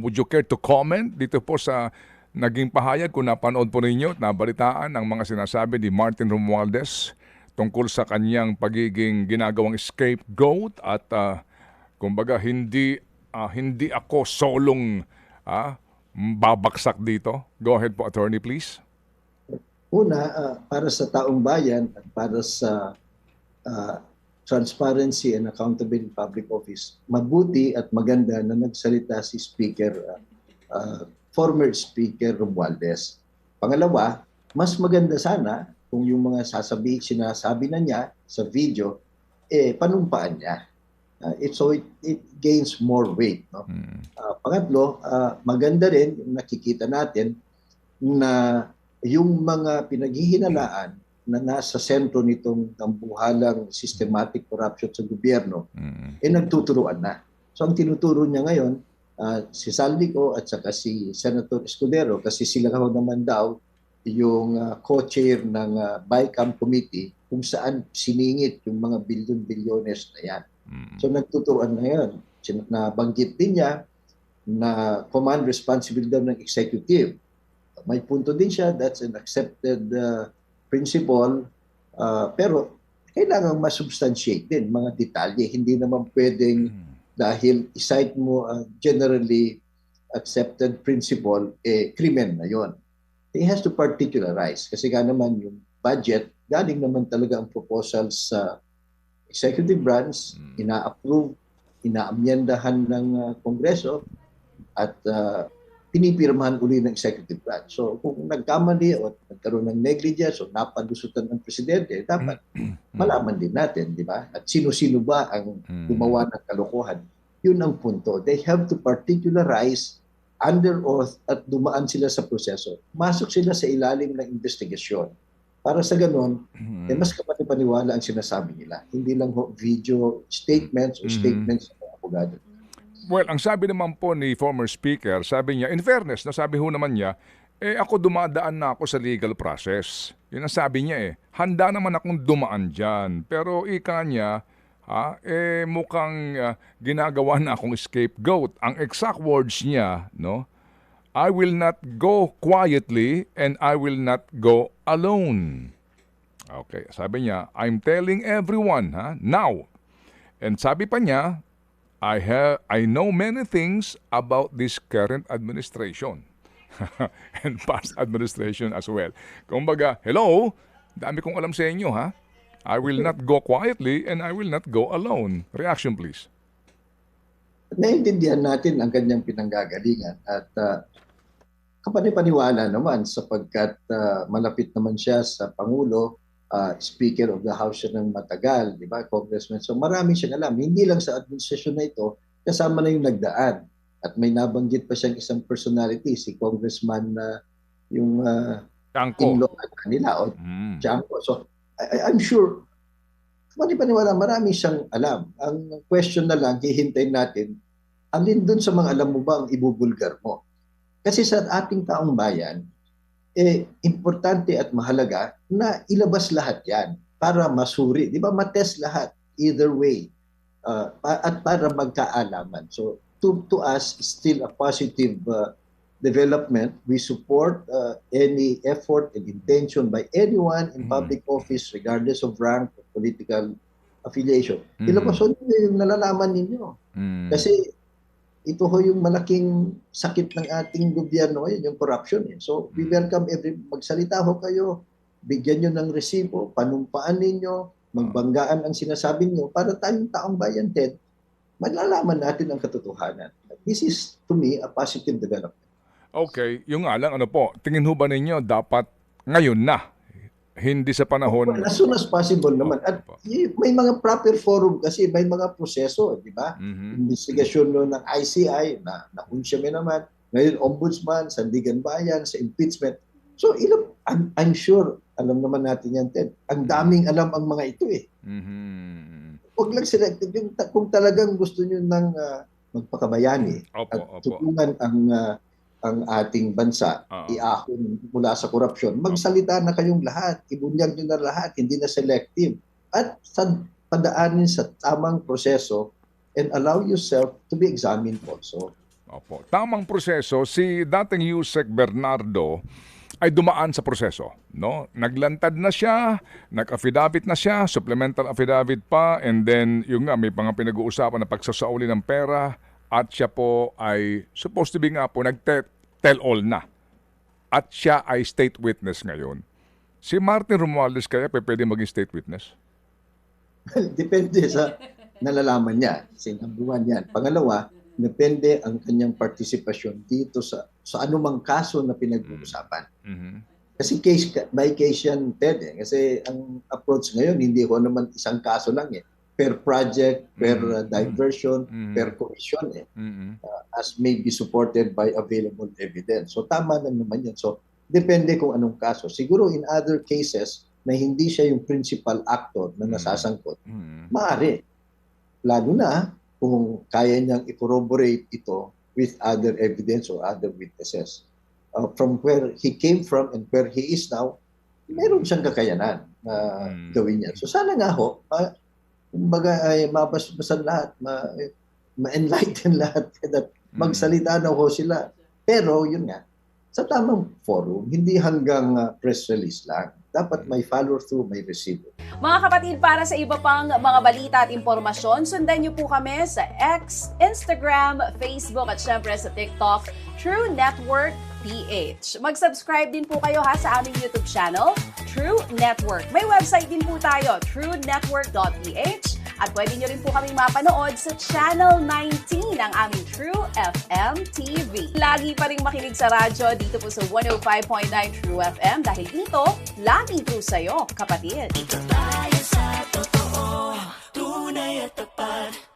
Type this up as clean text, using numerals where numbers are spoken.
Would you care to comment dito po sa naging pahayag kung napanood po ninyo at nabalitaan ang mga sinasabi ni Martin Romualdez tungkol sa kanyang pagiging ginagawang scapegoat at kumbaga hindi ako solong babaksak dito. Go ahead po, attorney, please. Una, para sa taong bayan at para sa ah, transparency and accountability in public office, mabuti at maganda na nagsalita si former Speaker Romualdez. Pangalawa, mas maganda sana kung yung mga sinasabi na niya sa video, panumpaan niya. So it gains more weight. No? Pangatlo, maganda rin yung nakikita natin na yung mga pinaghihinalaan na nasa sentro nitong tambuhalang systematic corruption sa gobyerno, nagtuturuan na. So ang tinuturo niya ngayon, si Saldico at saka si Senator Escudero, kasi sila naman daw yung co-chair ng BICAM committee kung saan siningit yung mga bilyon-bilyones na yan. So nagtuturuan na yan. Nabanggit din niya na command responsibility daw ng executive. May punto din siya, that's an accepted principle, pero kailangan masubstantiate din mga detalye. Hindi naman pwedeng dahil isite mo generally accepted principle, krimen na yon. It has to particularize kasi nga naman yung budget, galing naman talaga ang proposals sa executive branch, ina-approve, ina-amyendahan ng Kongreso at pinipirmahan uli ng executive branch. So kung nagkamali o nagkaroon ng negligence o napalusutan ng presidente, dapat malaman din natin, di ba? At sino-sino ba ang gumawa ng kalokohan? Yun ang punto. They have to particularize under oath at dumaan sila sa proseso. Masok sila sa ilalim ng investigasyon. Para sa ganun, mas kapani-paniwala ang sinasabi nila. Hindi lang video statements o statements ng abogado. Well, ang sabi naman po ni former speaker, sabi niya, in fairness, sabi ho naman niya, ako dumadaan na ako sa legal process. Yun ang sabi niya Handa naman akong dumaan dyan. Pero ika niya, mukhang ginagawa na akong scapegoat. Ang exact words niya, no? I will not go quietly and I will not go alone. Okay, sabi niya, I'm telling everyone, now. And sabi pa niya, I know many things about this current administration and past administration as well. Kumbaga, hello, dami kong alam sa inyo, I will not go quietly and I will not go alone. Reaction, please. Naintindihan natin ang kanyang pinanggagalingan at kapani-paniwala naman sapagkat malapit naman siya sa Pangulo, Speaker of the House siya ng matagal, di ba, Congressman. So marami siyang alam. Hindi lang sa administrasyon na ito, kasama na yung nagdaan. At may nabanggit pa siyang isang personality, si Congressman yung in-law nila, Chanco. So I'm sure, paniwala, marami siyang alam. Ang question na lang, hihintayin natin, alin dun sa mga alam mo ba ang ibubulgar mo? Kasi sa ating taong bayan, importante at mahalaga na ilabas lahat yan para masuri. Di ba? Matest lahat, either way. At para magkaalaman. So, to us, still a positive development. We support any effort and intention by anyone in public office, regardless of rank or political affiliation. Ilabas yung nalalaman ninyo. Kasi ito ho yung malaking sakit ng ating gobyerno ngayon, yung corruption. So, we welcome magsalita ho kayo, bigyan nyo ng resibo, panumpaan ninyo, magbanggaan ang sinasabi nyo para tayong taong bayan, Ted, malalaman natin ang katotohanan. This is, to me, a positive development. Okay, yung nga lang, tingin ho ba ninyo dapat ngayon na? Hindi sa panahon... Well, as soon as possible naman. At may mga proper forum kasi, may mga proseso, di ba? Investigasyon ng ICI, nakunsya naman. Ngayon, Ombudsman, Sandigan Bayan, sa impeachment. So, I'm sure, alam naman natin yan, Ted. Ang daming alam ang mga ito Huwag lang sila, kung talagang gusto nyo ng magpakabayani at tulungan ang ating bansa, iahon mula sa korupsyon. Magsalita na kayong lahat, ibunyag nyo na lahat, hindi na selective. At padaanin sa tamang proseso and allow yourself to be examined also. Opo. Tamang proseso, si dating Yusek Bernardo ay dumaan sa proseso, no? Naglantad na siya, nag-affidavit na siya, supplemental affidavit pa, and then yung nga may mga pinag-uusapan na pagsasauli ng pera at siya po ay supposed to be nga po nag-tell all na. At siya ay state witness ngayon. Si Martin Romualdez kaya pwede maging state witness? Depende sa nalalaman niya. Kasi number one yan. Pangalawa, depende ang kanyang partisipasyon dito sa anumang kaso na pinag-uusapan. Mhm. Kasi case by case yan, Ted. Kasi ang approach ngayon, hindi ko naman isang kaso lang eh. Per project, per diversion, per commission eh. Mhm. As may be supported by available evidence. So tama na naman yan. So depende kung anong kaso. Siguro in other cases na hindi siya yung principal actor na nasasangkot, Mhm. maaari. Lalo na kung kaya niyang i-corroborate ito with other evidence or other witnesses. From where he came from and where he is now, meron siyang kakayanan na gawin yan. So sana nga ho, kumbaga ay mabasbasan lahat, ma-enlighten lahat, that magsalita na ho sila. Pero yun nga, sa tamang forum, hindi hanggang press release lang. Dapat may follow-through, may receive. Mga kapatid, para sa iba pang mga balita at impormasyon, sundan niyo po kami sa X, Instagram, Facebook at syempre sa TikTok, True Network PH. Mag-subscribe din po kayo ha sa aming YouTube channel, True Network. May website din po tayo, truenetwork.ph, at pwede niyo rin po kaming mapanood sa Channel 19 ng aming True FM TV. Lagi pa rin makinig sa radyo dito po sa 105.9 True FM dahil dito, lagi true sa'yo, kapatid. Tayo sa totoo, tunay at tapat.